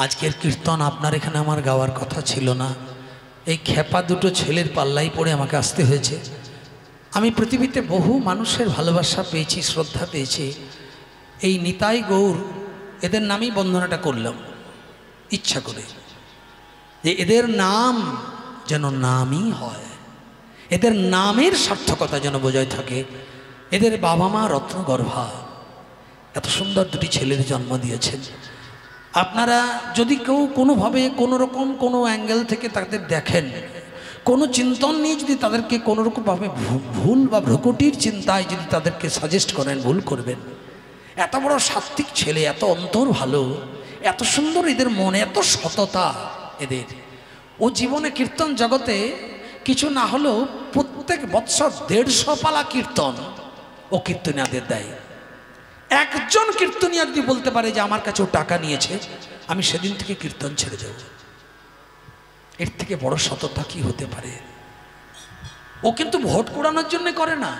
আজকের কীর্তন আপনার এখানে আমার গাওয়ার কথা ছিল না, এই খেপা দুটো ছেলের পাল্লাই পড়ে আমাকে আসতে হয়েছে। আমি পৃথিবীতে বহু মানুষের ভালোবাসা পেয়েছি, শ্রদ্ধা পেয়েছি। এই নিতাই গৌর এদের নামেই বন্দনাটা করলাম ইচ্ছা করে, যে এদের নাম যেন নামই হয়, এদের নামের সার্থকতা যেন বজায় থাকে। এদের বাবা মা রত্নগর্ভা, এত সুন্দর দুটি ছেলের জন্ম দিয়েছেন। আপনারা যদি কেউ কোনোভাবে কোনোরকম কোনো অ্যাঙ্গেল থেকে তাদের দেখেন, কোনো চিন্তন নিয়ে যদি তাদেরকে কোনোরকমভাবে ভুল বা ভ্রুকুটির চিন্তায় যদি তাদেরকে সাজেস্ট করেন, ভুল করবেন। এত বড় সাত্ত্বিক ছেলে, এত অন্তর ভালো, এত সুন্দর এদের মনে, এত সততা এদের। ও জীবনে কীর্তন জগতে কিছু না হলেও প্রত্যেক বৎসর 150 পালা কীর্তন ও কীর্তনিয়াদের দেয়। একজন কীর্তনিয়া যদি বলতে পারে যে আমার কাছে ও টাকা নিয়েছে, আমি সেদিন থেকে কীর্তন ছেড়ে যাব। এর থেকে বড় সততা কি হতে পারে? ও কিন্তু ভোট কুড়ানোর জন্য করে না।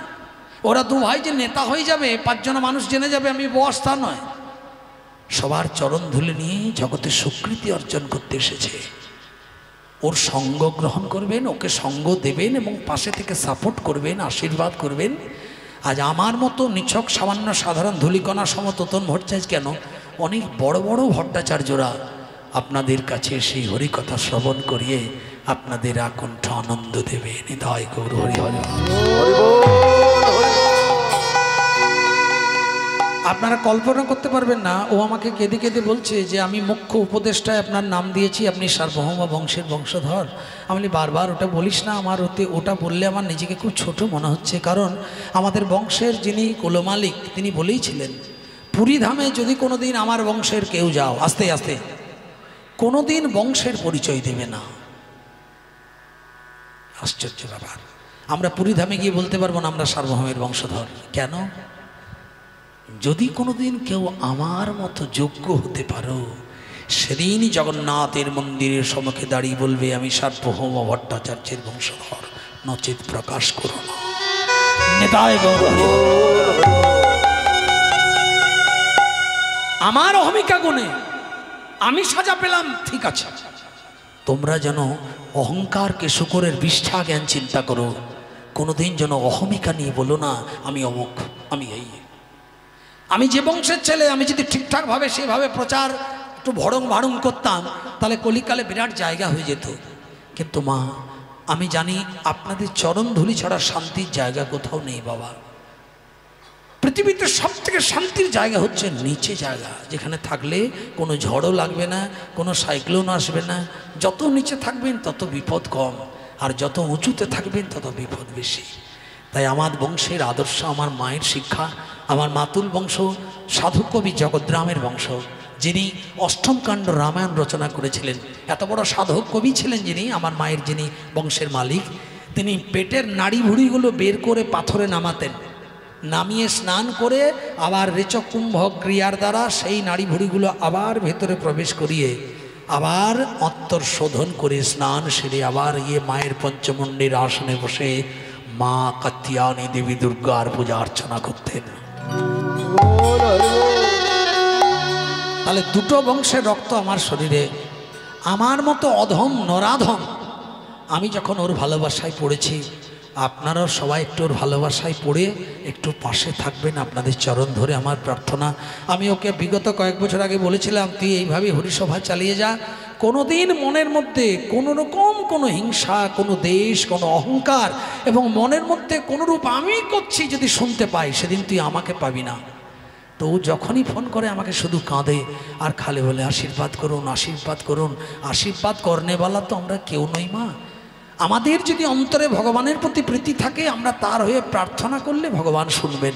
ওরা দু ভাই যে নেতা হয়ে যাবে, 5 জন মানুষ জেনে যাবে আমি বস, তা নয়। সবার চরণ ধুলে নিয়ে জগতে স্বীকৃতি অর্জন করতে এসেছে। ওর সঙ্গ গ্রহণ করবেন, ওকে সঙ্গ দেবেন এবং পাশে থেকে সাপোর্ট করবেন, আশীর্বাদ করবেন। আজ আমার মতো নিছক সামান্য সাধারণ ধূলিকণা সমততন ভট্টাচার্য কেন, অনেক বড় বড় ভট্টাচার্যরা আপনাদের কাছে সেই হরিকথা শ্রবণ করিয়ে আপনাদের আকণ্ঠ আনন্দ দেবে। নিতাই গৌর হরি হরি। আপনারা কল্পনা করতে পারবেন না, ও আমাকে কেঁদে কেঁদে বলছে যে আমি মুখ্য উপদেষ্টায় আপনার নাম দিয়েছি, আপনি সার্বভৌম বংশের বংশধর। আমি বারবার ওটা বলিস না, আমার ওটা বললে আমার নিজেকে খুব ছোট মনে হচ্ছে। কারণ আমাদের বংশের যিনি কুলমালিক তিনি বলেইছিলেন, পুরীধামে যদি কোনো দিন আমার বংশের কেউ যাও, আস্তে আস্তে কোনো দিন বংশের পরিচয় দেবে না। আশ্চর্য ব্যাপার, আমরা পুরীধামে গিয়ে বলতে পারবো না আমরা সার্বভৌমের বংশধর। কেন? যদি কোনোদিন কেউ আমার মতো যোগ্য হতে পারো, সেদিনই জগন্নাথের মন্দিরের সম্মুখে দাঁড়িয়ে বলবে আমি সার্বভৌম ভট্টাচার্যের বংশধর, নচেত প্রকাশ করো না। নিতাই গৌর হরি। আমার অহমিকা গুণে আমি সাজা পেলাম, ঠিক আছে। তোমরা যেন অহংকারকে শুকরের বিষ্ঠা জ্ঞান চিন্তা করো। কোনোদিন যেন অহমিকা নিয়ে বলো না আমি অমুক, আমি এই। আমি যে বংশের ছেলে, আমি যদি ঠিকঠাকভাবে সেভাবে প্রচার একটু ভড়ং ভাড়ং করতাম, তাহলে কলিকালে বিরাট জায়গা হয়ে যেত। কিন্তু মা, আমি জানি আপনাদের চরণ ধুলি ছাড়া শান্তির জায়গা কোথাও নেই বাবা। পৃথিবীতে সব থেকে শান্তির জায়গা হচ্ছে নিচে জায়গা, যেখানে থাকলে কোনো ঝড়ও লাগবে না, কোনো সাইক্লোন আসবে না। যত নিচে থাকবেন তত বিপদ কম, আর যত উঁচুতে থাকবেন তত বিপদ বেশি। তাই আমার বংশের আদর্শ, আমার মায়ের শিক্ষা, আমার মাতুল বংশ সাধু কবি জগদ্রামের বংশ, যিনি 8ম কাণ্ড রামায়ণ রচনা করেছিলেন। এত বড় সাধক কবি ছিলেন যিনি, আমার মায়ের যিনি বংশের মালিক, তিনি পেটের নাড়ি ভুড়িগুলো বের করে পাথরে নামাতেন, নামিয়ে স্নান করে আবার রেচক কুম্ভ ক্রিয়ার দ্বারা সেই নাড়ি ভুড়িগুলো আবার ভেতরে প্রবেশ করিয়ে আবার অন্তর শোধন করে স্নান সেরে আবার গিয়ে মায়ের পঞ্চমুণ্ডীর আসনে বসে মা কাত্যায়নী দেবী দুর্গার পূজা অর্চনা করতেন। তাহলে দুটো বংশের রক্ত আমার শরীরে। আমার মতো অধম নরাধম আমি যখন ওর ভালোবাসায় পড়েছি, আপনারাও সবাই একটু ওর ভালোবাসায় পড়ে একটু পাশে থাকবেন, আপনাদের চরণ ধরে আমার প্রার্থনা। আমি ওকে বিগত কয়েক বছর আগে বলেছিলাম তুই এইভাবে হরিসভা চালিয়ে যা, কোনো দিন মনের মধ্যে কোনো রকম কোনো হিংসা, কোনো দেশ, কোনো অহংকার এবং মনের মধ্যে কোনোরূপ আমি করছি যদি শুনতে পাই, সেদিন তুই আমাকে পাবি না। তো ও যখনই ফোন করে আমাকে শুধু কাঁদে আর খালে বলে আশীর্বাদ করুন, আশীর্বাদ করুন। আশীর্বাদ করনেওয়ালা তো আমরা কেউ নই মা। আমাদের যদি অন্তরে ভগবানের প্রতি প্রীতি থাকে, আমরা তার হয়ে প্রার্থনা করলে ভগবান শুনবেন,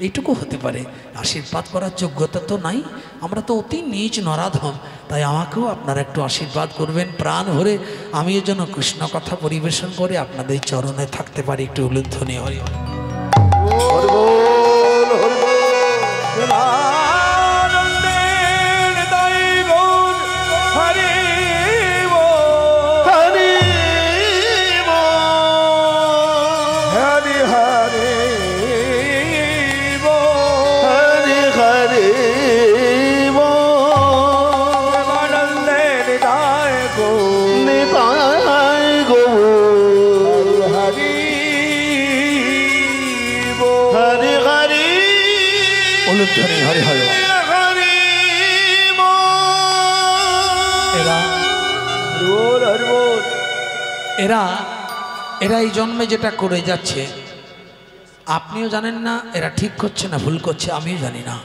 এইটুকু হতে পারে। আশীর্বাদ করার যোগ্যতা তো নাই, আমরা তো অতি নীচ নরাধম। তাই আমাকেও আপনারা একটু আশীর্বাদ করবেন প্রাণ ভরে, আমিও যেন কৃষ্ণ কথা পরিবেশন করে আপনাদের চরণে থাকতে পারি। একটু উলুধ্বনি হরি হরি। উলুধ্বনি হরি হরি। এরা এরা এই জন্মে যেটা করে যাচ্ছে আপনিও জানেন না এরা ঠিক করছে না ভুল করছে, আমিও জানি না।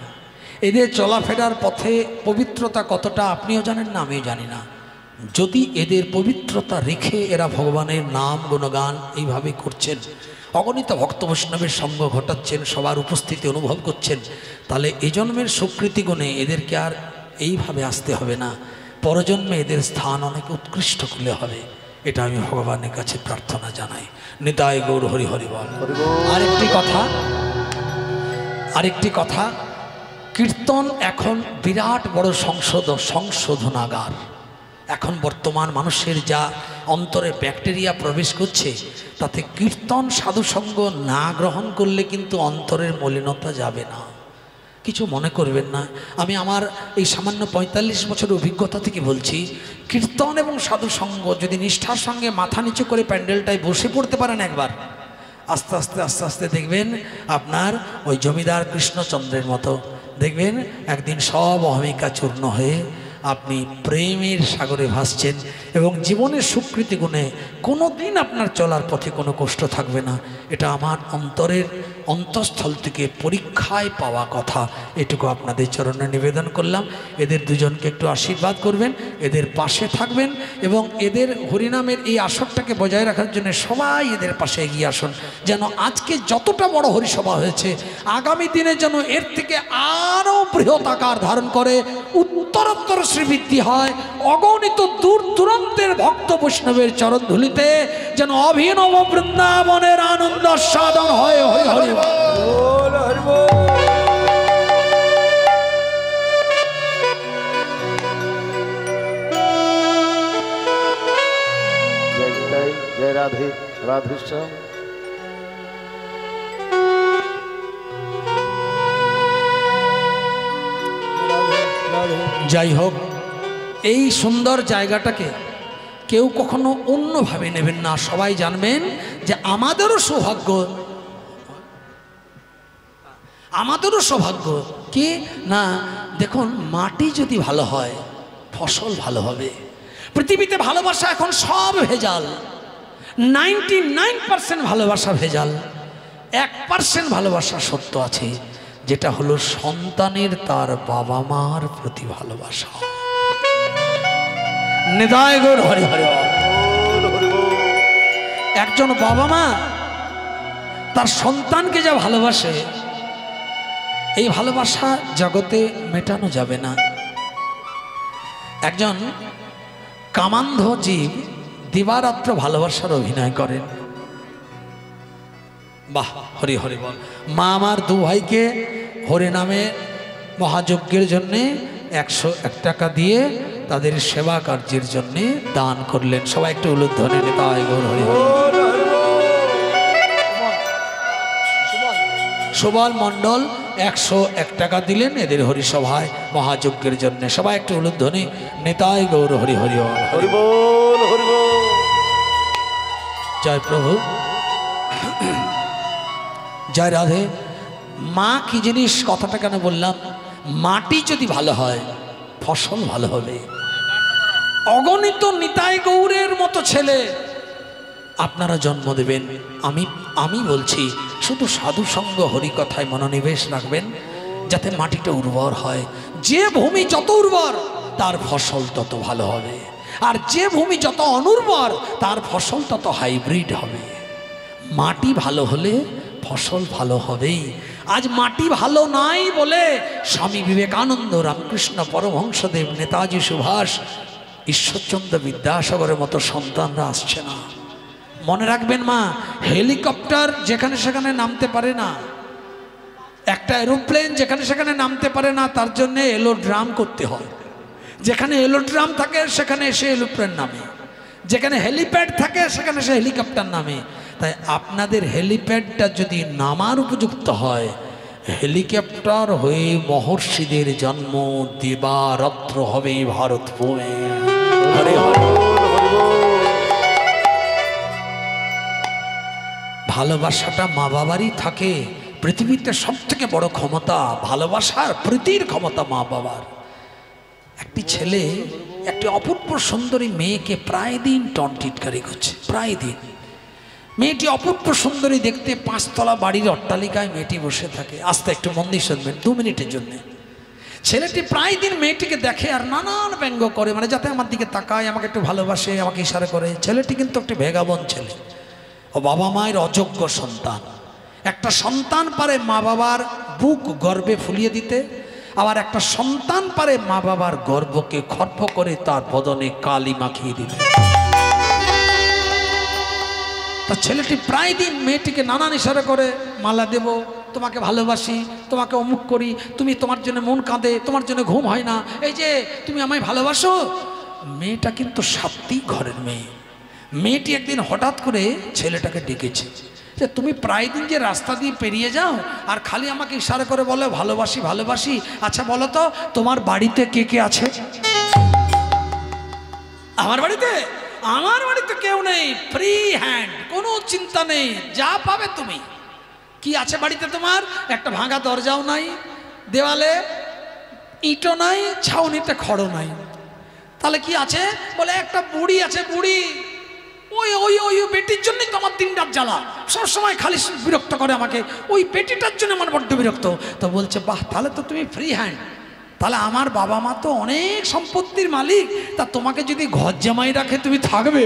এদের চলাফেরার পথে পবিত্রতা কতটা আপনিও জানেন না, আমিও জানি না। যদি এদের পবিত্রতা রেখে এরা ভগবানের নাম গুণগান এইভাবে করছেন, অগণিত ভক্ত বৈষ্ণবের সঙ্গ ঘটাচ্ছেন, সবার উপস্থিতি অনুভব করছেন, তাহলে এই জন্মের স্বীকৃতি গুণে এদেরকে আর এইভাবে আসতে হবে না, পরজন্মে এদের স্থান অনেক উৎকৃষ্ট করলে হবে। এটা আমি ভগবানের কাছে প্রার্থনা জানাই। নিতাই গৌর হরি হরি বল। আরেকটি কথা, কীর্তন এখন বিরাট বড় সংশোধনাগার। এখন বর্তমান মানুষের যা অন্তরে ব্যাকটেরিয়া প্রবেশ করছে, তাতে কীর্তন সাধুসঙ্গ না গ্রহণ করলে কিন্তু অন্তরের মলিনতা যাবে না। কিছু মনে করবেন না, আমি আমার এই সামান্য ৪৫ বছরের অভিজ্ঞতা থেকে বলছি, কীর্তন এবং সাধুসঙ্গ যদি নিষ্ঠার সঙ্গে মাথা নিচু করে প্যান্ডেলটায় বসে পড়তে পারেন একবার, আস্তে আস্তে আস্তে আস্তে দেখবেন আপনার ওই জমিদার কৃষ্ণচন্দ্রের মতো দেখবেন একদিন সব অহমিকা চূর্ণ হয়ে আপনি প্রেমের সাগরে ভাসছেন এবং জীবনের স্বীকৃতি গুণে কোনো দিন আপনার চলার পথে কোনো কষ্ট থাকবে না। এটা আমার অন্তরের অন্তঃস্থল থেকে পরীক্ষায় পাওয়া কথা। এটুকু আপনাদের চরণে নিবেদন করলাম। এদের দুজনকে একটু আশীর্বাদ করবেন, এদের পাশে থাকবেন এবং এদের হরিনামের এই আসরটাকে বজায় রাখার জন্য সবাই এদের পাশে এগিয়ে আসুন। যেন আজকে যতটা বড় হরিসভা হয়েছে, আগামী দিনে যেন এর থেকে আরও বৃহৎ আকার ধারণ করে উত্তরোত্তর শ্রীবৃদ্ধি হয়। অগণিত দূর দূরান্তের ভক্ত বৈষ্ণবের চরণ ধুলিতে যেন অভিনব বৃন্দাবনের আনন্দ সাধন হয়। হরি হরি জয় রাধে রাধেশ্যাম। যাই হোক, এই সুন্দর জায়গাটাকে কেউ কখনো অন্যভাবে নেবেন না। সবাই জানবেন যে আমাদেরও সৌভাগ্য কি না, দেখুন মাটি যদি ভালো হয় ফসল ভালো হবে। পৃথিবীতে ভালোবাসা এখন সব ভেজাল, 99% ভালোবাসা ভেজাল, 1% ভালোবাসা সত্য আছে, যেটা হলো সন্তানের তার বাবা মার প্রতি ভালোবাসা। নিতাই গৌর হরি হরি। একজন বাবা মা তার সন্তানকে যা ভালোবাসে, এই ভালোবাসা জগতে মেটানো যাবে না। একজন কামান্ধ জীব দিবারাত্র ভালোবাসার অভিনয় করেন। বাহ, হরি হরি বল। মা আমার দু ভাইকে হরিনামে মহাযজ্ঞের জন্যে 101 টাকা দিয়ে তাদের সেবা কার্যের জন্যে দান করলেন। সবাই একটু উলুধ্বনি নিতাই গৌর হরি হরি। সুবল মণ্ডল 101 টাকা দিলেন এদের হরিসভায় মহাযজ্ঞের জন্য। সবাই একটু উলুধ্বনি নিতাই গৌর হরি হরি হরি বল হরি বল। জয় প্রভু, জয় রাধে। মা কি জিনিস, কথাটা কেন বললাম, মাটি যদি ভালো হয় ফসল ভালো হবে। অগণিত নিতাই গৌরের মতো ছেলে আপনারা জন্ম দেবেন। আমি বলছি শুধু সাধু সঙ্গ হরিকথায় মনোনিবেশ রাখবেন, যাতে মাটিটা উর্বর হয়। যে ভূমি যত উর্বর তার ফসল তত ভালো হবে, আর যে ভূমি যত অনুর্বর তার ফসল তত হাইব্রিড হবে। মাটি ভালো হলে ফসল ভালো হবেই। আজ মাটি ভালো নাই বলে স্বামী বিবেকানন্দ, রামকৃষ্ণ পরমহংসদেব, নেতাজি সুভাষ, ঈশ্বরচন্দ্র বিদ্যাসাগরের মতো সন্তানরা আসছে না। মনে রাখবেন মা, হেলিকপ্টার যেখানে সেখানে নামতে পারে না, একটা এরোপ্লেন যেখানে সেখানে নামতে পারে না, তার জন্যে এলোড্রাম করতে হয়। যেখানে এলোড্রাম থাকে সেখানে এসে এরোপ্লেন নামে, যেখানে হেলিপ্যাড থাকে সেখানে সে হেলিকপ্টার নামে। তাই আপনাদের হেলিপ্যাডটা যদি নামার উপযুক্ত হয়, হেলিকপ্টার হয়ে মহর্ষিদের জন্ম দিবারাত্র হবে ভারত ভূমে। হরে হরে। ভালোবাসাটা মা বাবারই থাকে, পৃথিবীতে সবথেকে বড় ক্ষমতা ভালোবাসার প্রীতির ক্ষমতা মা বাবার। একটি ছেলে একটি অপূর্ব সুন্দরী মেয়েকে প্রায় দিন টনটিটকারি করছে, প্রায় দিন। মেয়েটি অপূর্ব সুন্দরী দেখতে, 5 তলা বাড়ির অট্টালিকায় মেয়েটি বসে থাকে। আস্তে একটু মন দিয়ে শুনবেন, 2 মিনিটের জন্য। ছেলেটি প্রায় দিন মেয়েটিকে দেখে আর নানান ব্যঙ্গ করে, মানে যাতে আমার দিকে তাকায়, আমাকে একটু ভালোবাসে, আমাকে ইশারা করে। ছেলেটি কিন্তু একটি ভেগাবন ছেলে, ও বাবা মায়ের অযোগ্য সন্তান। একটা সন্তান পারে মা বাবার বুক গর্বে ফুলিয়ে দিতে, আবার একটা সন্তান পারে মা বাবার গর্বকে খর্ব করে তার বদনে কালি মাখিয়ে দিতে। তা ছেলেটি প্রায় দিন মেয়েটিকে নানান ইশারা করে, মালা দেব, তোমাকে ভালোবাসি, তোমাকে অমুক করি, তুমি, তোমার জন্য মন কাঁদে, তোমার জন্য ঘুম হয় না, এই যে তুমি আমায় ভালোবাসো। মেয়েটা কিন্তু সত্যি ঘরের মেয়ে। মেয়েটি একদিন হঠাৎ করে ছেলেটাকে ডেকেছে যে তুমি প্রায় দিন যে রাস্তা দিয়ে পেরিয়ে যাও আর খালি আমাকে ইশারা করে বলো ভালোবাসি ভালোবাসি, আচ্ছা বলো তো তোমার বাড়িতে কে কে আছে? আমার বাড়িতে কেউ নেই, ফ্রি হ্যান্ড, কোনো চিন্তা নেই, যা পাবে তুমি। কি আছে বাড়িতে তোমার? একটা ভাঙা দরজাও নাই, দেওয়ালে ইঁটো নাই, ছাউনিতে খড়ও নাই। তাহলে কি আছে? বলে একটা বুড়ি আছে, বুড়ি। ওই ওই ওই বেটির জন্যই তো আমার দিন রাত জ্বালা, সবসময় খালি বিরক্ত করে আমাকে, ওই বেটিটার জন্য আমার বড্ড বিরক্ত। তো বলছে বাহ, তাহলে তো তুমি ফ্রি হ্যান্ড, তাহলে আমার বাবা মা তো অনেক সম্পত্তির মালিক, তা তোমাকে যদি ঘর জামাই রাখে তুমি থাকবে?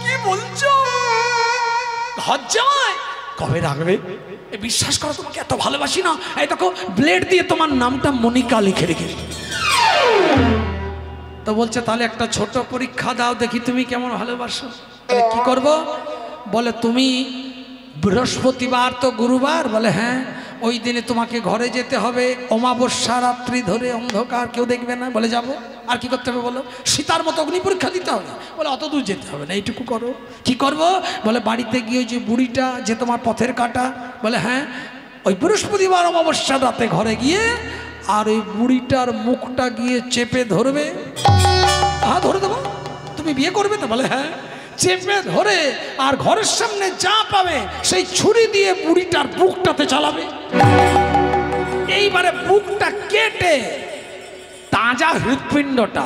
কি বলছো? ঘর জামাই কবে রাখবে? বিশ্বাস করো, তোমাকে এত ভালোবাসি না, এই দেখো ব্লেড দিয়ে তোমার নামটা মনিকা লিখে রেখে। তো বলছে তাহলে একটা ছোট পরীক্ষা দাও, দেখি তুমি কেমন ভালোবাসো। তাহলে কি করব? বলে তুমি বৃহস্পতিবার তো গুরুবার, বলে হ্যাঁ, ওই দিনে তোমাকে ঘরে যেতে হবে, অমাবস্যা রাত্রি ধরে অন্ধকার, কেউ দেখবে না। বলে যাব। আর কি করতে হবে বলো? সীতার মতো অগ্নি পরীক্ষা দিতে হবে। বলে অত দূর যেতে হবে না, এইটুকু করো। কি করব? বলে বাড়িতে গিয়ে যে বুড়িটা যে তোমার পথের কাটা, বলে হ্যাঁ, ওই বৃহস্পতিবার অমাবস্যা রাতে ঘরে গিয়ে আর ওই বুড়িটার মুখটা গিয়ে চেপে ধরবে। হ্যাঁ ধরে দেবো, তুমি বিয়ে করবে তো? বলে হ্যাঁ। চেপে ধরে আর ঘরের সামনে যা পাবে সেই ছুরি দিয়ে বুড়িটার বুকটাতে চালাবে। এইবারে বুকটা কেটে তাজা হৃৎপিণ্ডটা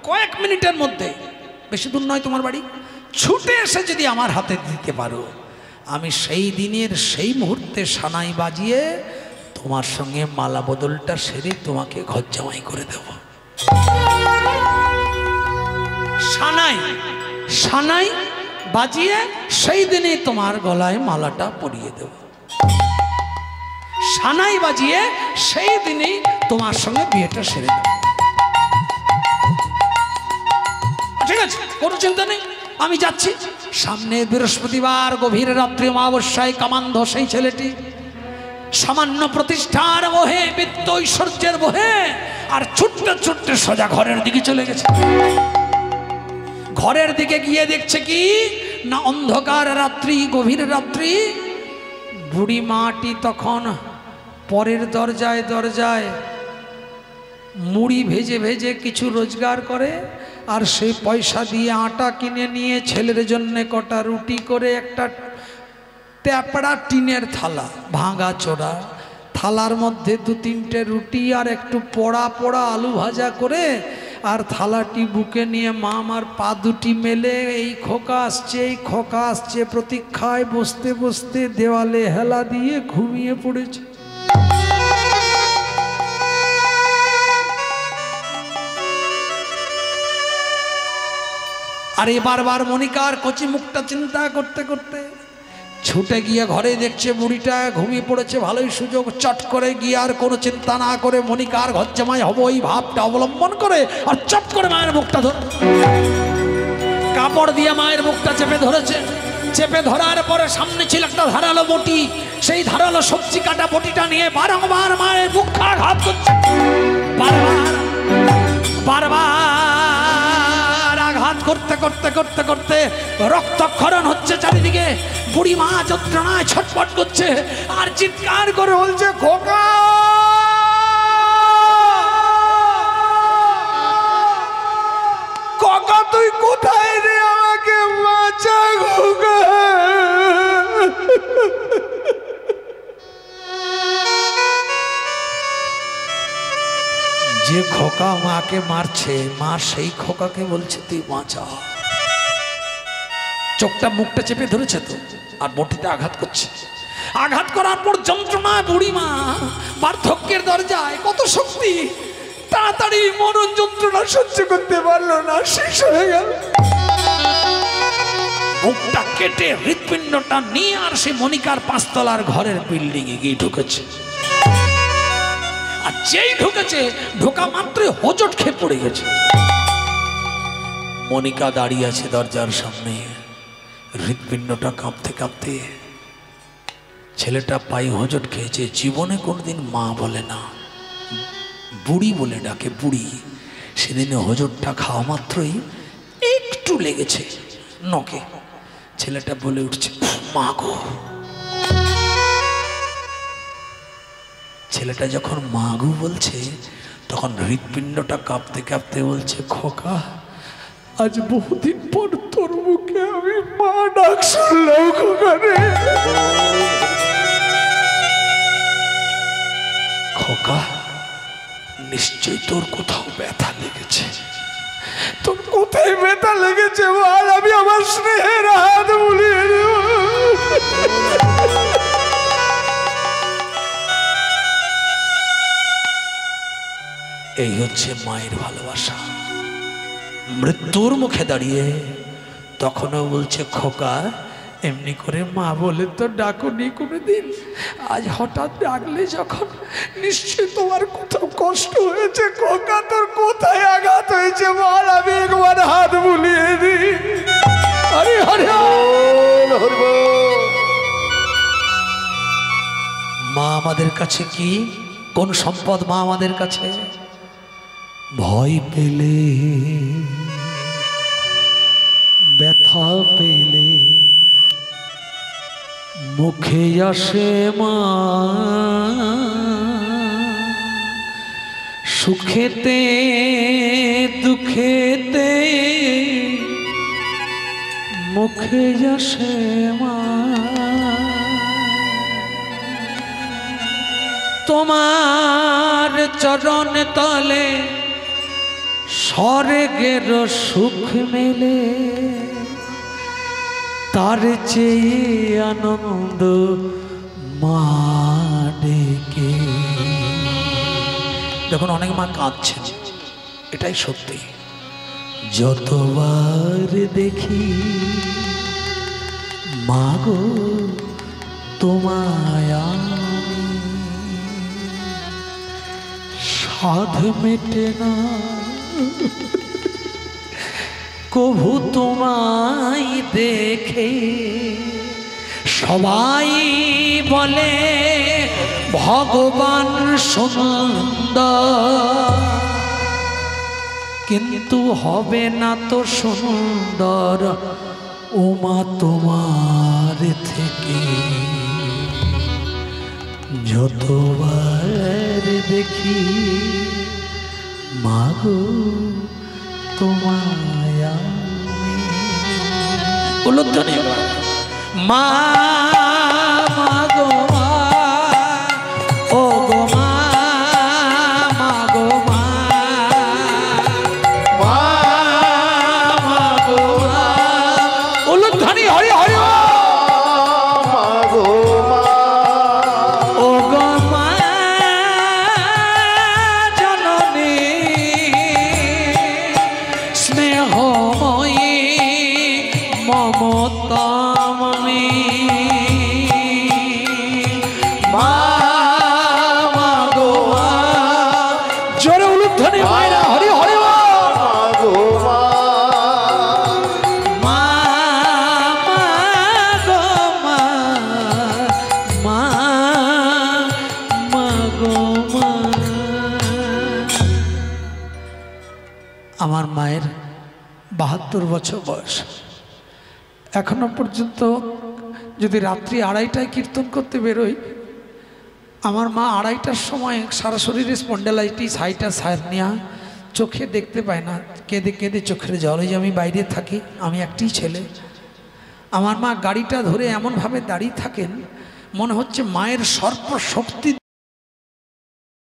কয়েক মিনিটের মধ্যে, বেশি দূর নয় তোমার বাড়ি, ছুটে এসে যদি আমার হাতে দিতে পারো, আমি সেই দিনের সেই মুহূর্তে সানাই বাজিয়ে তোমার সঙ্গে মালা বদলটা সেরে তোমাকে ঘর জামাই করে দেব। সানাই সানাই বাজিয়ে সেই দিনই তোমার গলায় মালাটা পরিয়ে দেব। সানাই বাজিয়ে সেই দিনই তোমার সঙ্গে বিয়েটা সেরে দেব। ঠিক আছে, কোনো চিন্তা নেই, আমি যাচ্ছি। সামনে বৃহস্পতিবার, গভীর রাত্রি, অমাবস্যায় কামান্ধ সেই ছেলেটি সামান্য প্রতিষ্ঠার মোহে, বিত্ত ঐশ্বর্যের মোহে আর ছুটতে ছুটতে সোজা ঘরের দিকে চলে গেছে। ঘরের দিকে গিয়ে দেখছে কি না, অন্ধকার রাত্রি, গভীর রাত্রি। বুড়ি মাটি তখন পরের দরজায় দরজায় মুড়ি ভেজে ভেজে কিছু রোজগার করে, আর সেই পয়সা দিয়ে আটা কিনে নিয়ে ছেলের জন্য কটা রুটি করে একটা ট্যাপড়া টিনের থালা, ভাঙা চোরা থালার মধ্যে 2-3টে রুটি আর একটু পোড়া পোড়া আলু ভাজা করে, আর থালাটি বুকে নিয়ে মা আমার পা দুটি মেলে এই খোকা আসছে, এই খোকা আসছে প্রতীক্ষায় বসতে বসতে দেওয়ালে হেলা দিয়ে ঘুমিয়ে পড়েছে। আর বারবার মনিকার কচি মুখটা চিন্তা করতে করতে ছুটে গিয়ে ঘরে দেখছে বুড়িটা ঘুমিয়ে পড়েছে। ভালোই সুযোগ, চট করে গিয়ে আর কোনো চিন্তা না করে মনিকার ঘর জামাই হবো এই ভাবটা অবলম্বন করে আর চট করে মায়ের মুখটা ধরে কাপড় দিয়ে মায়ের মুখটা চেপে ধরেছে। চেপে ধরার পরে সামনে ছিল একটা ধারালো বটি, সেই ধারালো সবজি কাটা বটিটা নিয়ে বারংবার মায়ের মুখটা আঘাত করছে। বারবার বারবার আঘাত করতে করতে করতে করতে রক্তক্ষরণ হচ্ছে চারিদিকে। বুড়ি মা যন্ত্রণায় ছটফট করছে আর চিৎকার করে বলছে, খোকা খোকা তুই কোথায় রে, আমাকে বাঁচা খোকা। যে খোকা মাকে মারছে, মা সেই খোকাকে বলছে তুই বাঁচা। চোখটা মুখটা চেপে ধরেছে তো, আর বটিতে আঘাত করছে। আঘাত করার পর যন্ত্রণায় বুড়ি মা বার্ধক্যের দরজায়, কত শক্তি, তাড়াতাড়ি মরণ যন্ত্রণা সহ্য করতে পারলো না, শেষ হয়ে গেল। মুখটা কেটে হৃৎপিণ্ডটা নিয়ে আর সে মনিকার 5 তলার ঘরের বিল্ডিং এ গিয়ে ঢুকেছে। আর যেই ঢুকেছে, ঢোকা মাত্রই হোঁচট খেয়ে পড়ে গেছে। মনিকা দাঁড়িয়ে আছে দরজার সামনে, হৃৎপিণ্ডটা কাঁপতে কাঁপতে। ছেলেটা পায়ে হোঁচট খেয়েছে, জীবনে কোনোদিন মা বলে না, বুড়ি বলে ডাকে, বুড়ি। সেদিনে হোঁচটটা খাওয়া মাত্রই একটু লেগেছে নখে। ছেলেটা বলে উঠছে মা গো। ছেলেটা যখন মা গো বলছে, তখন হৃৎপিণ্ডটা কাঁপতে কাঁপতে বলছে, খোকা আজ বহুদিন পর তোর মুখে আমি মা ডাক শুনলাম খোকা রে। খোকা নিশ্চয়ই তোর কোথাও ব্যথা লেগেছে। তোর কোথায় ব্যথা লেগেছে বল, আমি আমার স্নেহের হাত বুলিয়ে দেব। এই হচ্ছে মায়ের ভালোবাসা। মৃত্যুর মুখে দাঁড়িয়ে তখনও বলছে খোকা এমনি করে মা বলে তো ডাকুনি কোনোদিন, আজ হঠাৎ ডাকলে যখন নিশ্চয় তোমার কোথাও কষ্ট হয়েছে। খোকা তোর কোথায় আঘাত হয়েছে বল, আমি একবার হাত বুলিয়ে দিই। আরে আরে মা আমাদের কাছে কি, কোন সম্পদ মা আমাদের কাছে? ভয় পেলে, ব্যথা পেলে মুখে আসে মা, সুখেতে দুঃখেতে মুখে আসে মা। তোমার চরণ তলে স্বর্গের সুখ মেলে, তার চেয়ে আনন্দ মা ডেকে। দেখুন অনেক মা কাঁদছেন, এটাই সত্যি। যতবার দেখি মা গো তোমায়, সাধ মেটে না কভু তোমায় দেখে। সবাই বলে ভগবান সুন্দর, কিন্তু হবে না তো সুন্দর ওমা তোমার থেকে। যতবার দেখি মা গো তোমায়, উলুধ্বনি মা মা গো মা, ও গো মা মা গো মা, মা মা গো মা, উলুধ্বনি হরি হরি মা গো মা, ও গো মা জননী স্নেহময়ী মমতাময়ী, মা মা গো মা। জোরে উলুধ্বনি মায়েরা হরি হরি মা গো মা, মা মা গো মা, মা মা গো মা। আমার মায়ের 72 বছর বয়স। এখনো পর্যন্ত যদি রাত্রি 2:30টায় কীর্তন করতে বেরোই, আমার মা 2:30টার সময় সারা শরীরে স্পন্ডালাইটিস, হাইটারনিয়া, চোখে দেখতে পায় না, কেঁদে কেঁদে চোখের জল। ওই যে আমি বাইরে থাকি, আমি একটি ছেলে। আমার মা গাড়িটা ধরে এমনভাবে দাঁড়িয়ে থাকেন, মনে হচ্ছে মায়ের সর্বশক্তি